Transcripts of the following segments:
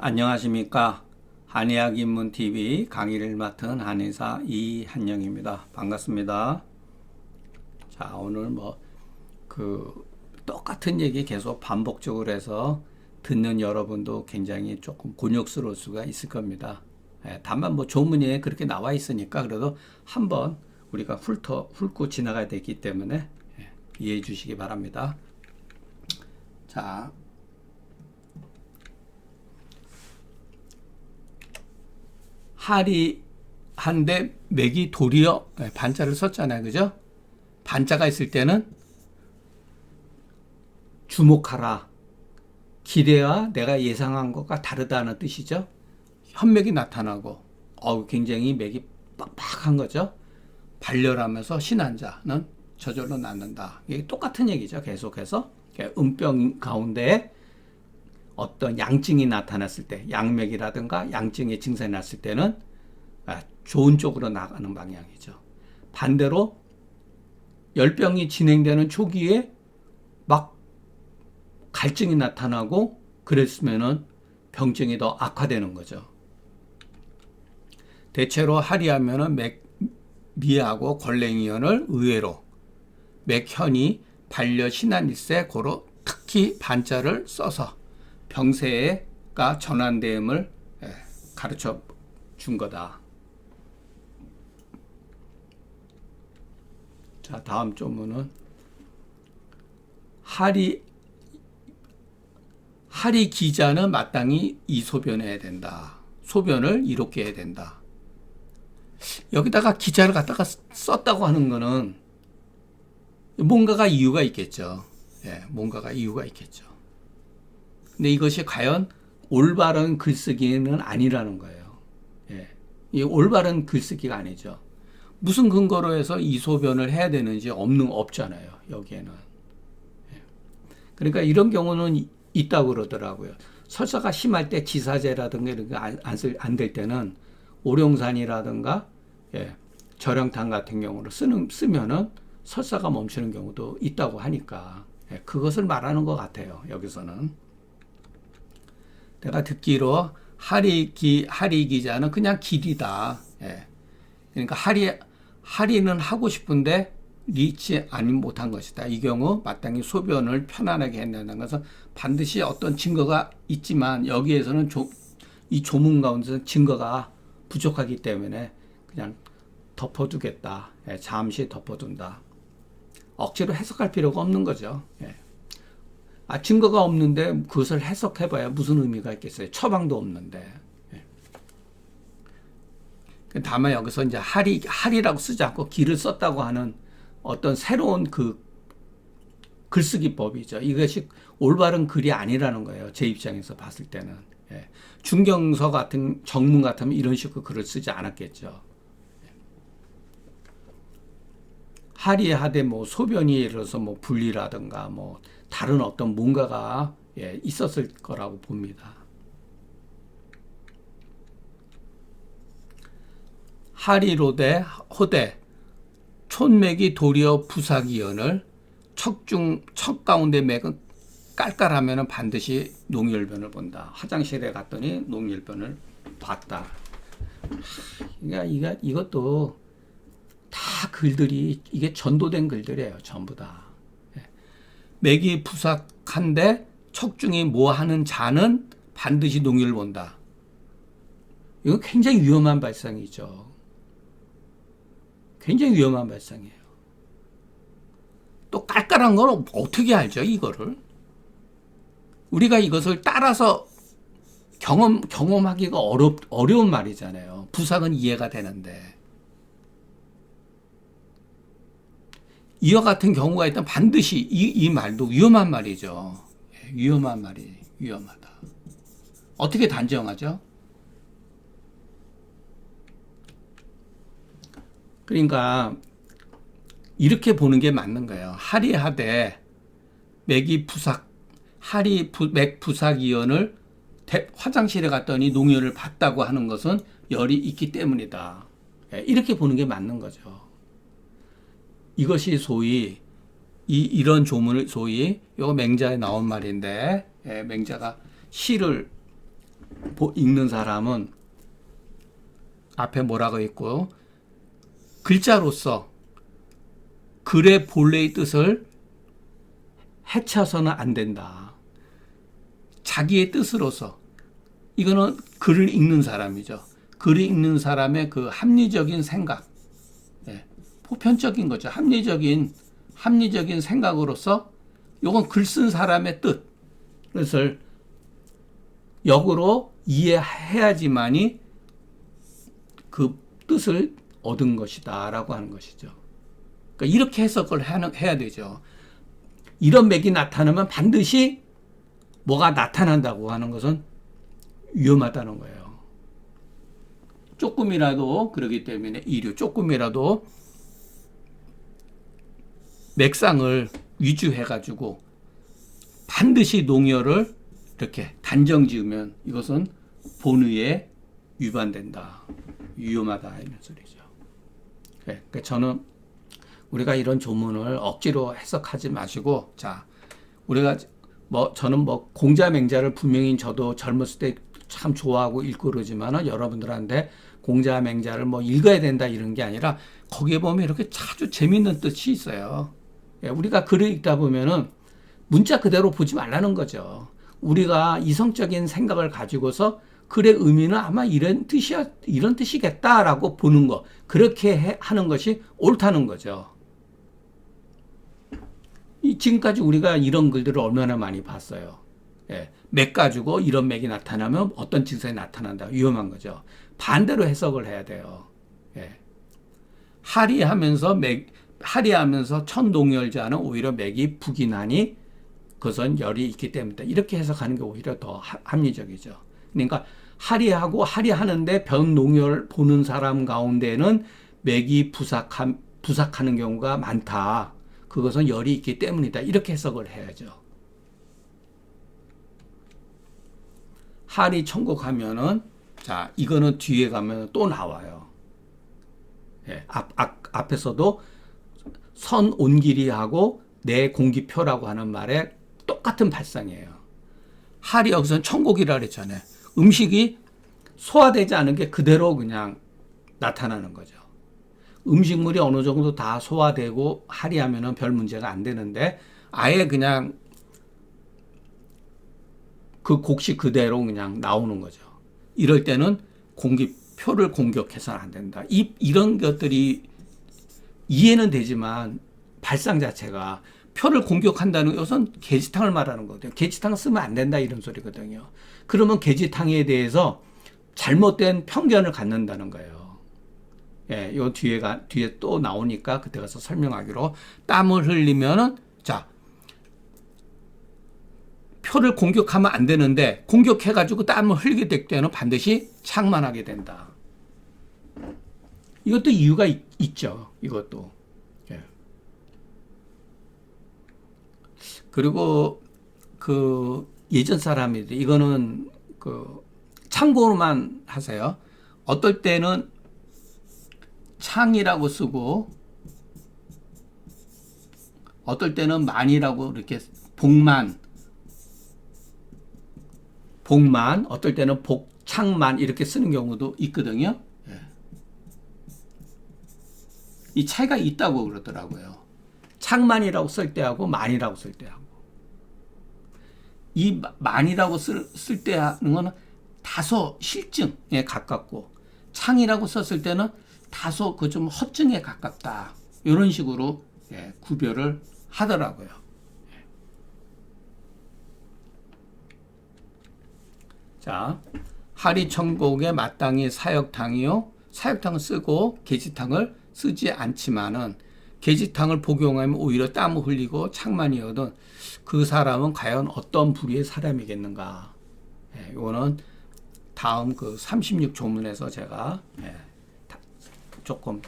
안녕하십니까. 한의학 입문TV 강의를 맡은 한의사 이한영입니다. 반갑습니다. 자, 오늘 똑같은 얘기 계속 반복적으로 해서 듣는 여러분도 굉장히 조금 곤욕스러울 수가 있을 겁니다. 다만 조문에 그렇게 나와 있으니까 그래도 한번 우리가 훑고 지나가야 되기 때문에 이해해 주시기 바랍니다. 자, 할이 한데 맥이 도리어 반자를 썼잖아요. 그죠? 반자가 있을 때는 주목하라. 기대와 내가 예상한 것과 다르다는 뜻이죠. 현맥이 나타나고 굉장히 맥이 빡빡한 거죠. 발열하면서 신환자는 저절로 낫는다. 이게 똑같은 얘기죠. 계속해서 음병 가운데 어떤 양증이 나타났을 때, 양맥이라든가 양증의 증상이 났을 때는 좋은 쪽으로 나가는 방향이죠. 반대로 열병이 진행되는 초기에 막 갈증이 나타나고 그랬으면은 병증이 더 악화되는 거죠. 대체로 할이하면은 미하고 걸랭이연을 의외로 맥현이 반려 신한일세 고로 특히 반자를 써서 병세가 전환됨을 가르쳐 준 거다. 자, 다음 조문은 할이 기자는 마땅히 이 소변해야 된다. 소변을 이롭게 해야 된다. 여기다가 기자를 갖다가 썼다고 하는 거는 뭔가가 이유가 있겠죠. 뭔가가 이유가 있겠죠. 근데 이것이 과연 올바른 글쓰기는 아니라는 거예요. 이 올바른 글쓰기가 아니죠. 무슨 근거로 해서 이 소변을 해야 되는지 없잖아요. 여기에는. 그러니까 이런 경우는 있다고 그러더라고요. 설사가 심할 때 지사제라든가 이런 게 안 될 때는 오룡산이라든가 절영탕 같은 경우로 쓰면은 설사가 멈추는 경우도 있다고 하니까 그것을 말하는 것 같아요. 여기서는. 내가 듣기로 할이 기자는 그냥 길이다. 그러니까 할이는 하고 싶은데 리치 아니면 못한 것이다. 이 경우 마땅히 소변을 편안하게 해낸다는 것은 반드시 어떤 증거가 있지만 여기에서는 이 조문 가운데서 증거가 부족하기 때문에 그냥 덮어두겠다. 잠시 덮어둔다. 억지로 해석할 필요가 없는 거죠. 증거가 없는데 그것을 해석해봐야 무슨 의미가 있겠어요. 처방도 없는데. 다만 여기서 이제 할이라고 쓰지 않고 기를 썼다고 하는 어떤 새로운 글쓰기법이죠. 이것이 올바른 글이 아니라는 거예요. 제 입장에서 봤을 때는. 중경서 같은 정문 같으면 이런 식으로 글을 쓰지 않았겠죠. 할이하되 소변이 예를 들어서 분리라든가 다른 어떤 뭔가가 있었을 거라고 봅니다. 할이로되 호대 촌맥이 도리어 부사기연을 척 가운데 맥은 깔깔하면 반드시 농열변을 본다. 화장실에 갔더니 농열변을 봤다. 그러니까 이것도 다 글들이 이게 전도된 글들이에요. 전부 다. 맥이 부삭한데 척중이 하는 자는 반드시 농열을 본다. 이건 굉장히 위험한 발상이죠. 굉장히 위험한 발상이에요. 또 깔깔한 건 어떻게 알죠, 이거를? 우리가 이것을 따라서 경험하기가 어려운 말이잖아요. 부삭은 이해가 되는데. 이와 같은 경우가 있다면 반드시 이 말도 위험한 말이죠. 위험하다. 어떻게 단정하죠? 그러니까 이렇게 보는 게 맞는 거예요. 할이하되 맥이 맥 부삭이연을 화장실에 갔더니 농열을 봤다고 하는 것은 열이 있기 때문이다. 이렇게 보는 게 맞는 거죠. 이것이 소위 이런 조문을 소위 요 맹자에 나온 말인데 맹자가 시를 읽는 사람은 앞에 뭐라고 있고 글자로서 글의 본래의 뜻을 해쳐서는 안 된다. 자기의 뜻으로서 이거는 글을 읽는 사람이죠. 글을 읽는 사람의 그 합리적인 생각, 보편적인 거죠. 합리적인 생각으로서 이건 글 쓴 사람의 뜻을 역으로 이해해야지만이 그 뜻을 얻은 것이다라고 하는 것이죠. 그러니까 이렇게 해석을 해야 되죠. 이런 맥이 나타나면 반드시 뭐가 나타난다고 하는 것은 위험하다는 거예요. 조금이라도 그러기 때문에 조금이라도 맥상을 위주해가지고 반드시 농어를 이렇게 단정 지으면 이것은 본의에 위반된다. 위험하다 이런 소리죠. 그러니까 저는 우리가 이런 조문을 억지로 해석하지 마시고, 자, 우리가 저는 공자맹자를 분명히 저도 젊었을 때 참 좋아하고 읽고 그러지만은 여러분들한테 공자맹자를 읽어야 된다 이런 게 아니라 거기에 보면 이렇게 아주 재밌는 뜻이 있어요. 우리가 글을 읽다 보면은 문자 그대로 보지 말라는 거죠. 우리가 이성적인 생각을 가지고서 글의 의미는 아마 이런 뜻이겠다라고 보는 거, 그렇게 하는 것이 옳다는 거죠. 지금까지 우리가 이런 글들을 얼마나 많이 봤어요. 맥 가지고 이런 맥이 나타나면 어떤 증상이 나타난다. 위험한 거죠. 반대로 해석을 해야 돼요. 하리하면서 천동열자는 오히려 맥이 북이나니 그것은 열이 있기 때문이다. 이렇게 해석하는 게 오히려 더 합리적이죠. 그러니까 하리하는데 변농열 보는 사람 가운데는 맥이 부삭하는 경우가 많다. 그것은 열이 있기 때문이다. 이렇게 해석을 해야죠. 하리 천곡하면은, 자, 이거는 뒤에 가면 또 나와요. 앞에서도 선 온길이하고 내 공기표라고 하는 말에 똑같은 발상이에요. 하리 여기서는 천곡이라 그랬잖아요. 음식이 소화되지 않은 게 그대로 그냥 나타나는 거죠. 음식물이 어느 정도 다 소화되고 하리하면은 별 문제가 안 되는데 아예 그냥 그 곡식 그대로 그냥 나오는 거죠. 이럴 때는 공기표를 공격해서는 안 된다. 이런 것들이 이해는 되지만 발상 자체가 표를 공격한다는 것은 계지탕을 말하는 거거든요. 계지탕 쓰면 안 된다 이런 소리거든요. 그러면 계지탕에 대해서 잘못된 편견을 갖는다는 거예요. 요 뒤에 또 나오니까 그때 가서 설명하기로, 땀을 흘리면은, 자, 표를 공격하면 안 되는데 공격해가지고 땀을 흘리게 될 때는 반드시 창만하게 된다. 이것도 이유가 있죠. 이것도. 그리고 그 예전 사람들이 이거는 그 참고로만 하세요. 어떨 때는 창이라고 쓰고 어떨 때는 만이라고 이렇게 복만, 어떨 때는 복창만 이렇게 쓰는 경우도 있거든요. 이 차이가 있다고 그러더라고요. 창만이라고 쓸 때하고 만이라고 쓸 때하고. 이 만이라고 쓸 때 하는 거는 다소 실증에 가깝고, 창이라고 썼을 때는 다소 그 좀 허증에 가깝다. 이런 식으로 구별을 하더라고요. 자, 하리천곡에 마땅히 사역탕이요. 사역탕을 쓰고 계지탕을 쓰지 않지만은 계지탕을 복용하면 오히려 땀을 흘리고 창만이거든. 그 사람은 과연 어떤 부류의 사람이겠는가. 이거는 다음 그 36조문에서 제가 조금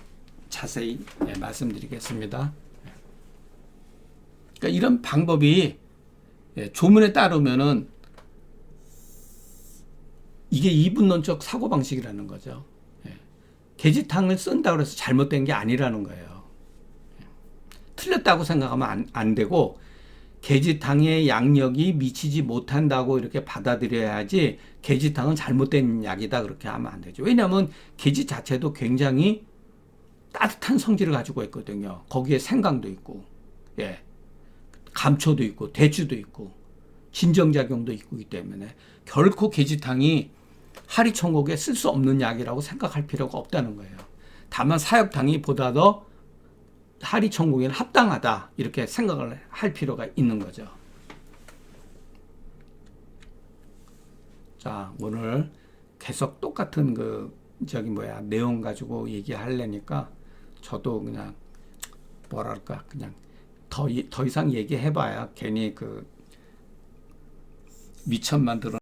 자세히 말씀드리겠습니다. 그러니까 이런 방법이 조문에 따르면은 이게 이분론적 사고방식이라는 거죠. 계지탕을 쓴다고 해서 잘못된 게 아니라는 거예요. 틀렸다고 생각하면 안 되고, 계지탕의 양력이 미치지 못한다고 이렇게 받아들여야지 계지탕은 잘못된 약이다 그렇게 하면 안 되죠. 왜냐하면 계지 자체도 굉장히 따뜻한 성질을 가지고 있거든요. 거기에 생강도 있고, 예, 감초도 있고, 대추도 있고, 진정작용도 있기 때문에 결코 계지탕이 하리천곡에 쓸 수 없는 약이라고 생각할 필요가 없다는 거예요. 다만 사역탕이 보다 더 하리천곡에는 합당하다 이렇게 생각을 할 필요가 있는 거죠. 자, 오늘 계속 똑같은 내용 가지고 얘기하려니까 저도 그냥 뭐랄까 그냥 더 이상 얘기해봐야 괜히 미천만 들어.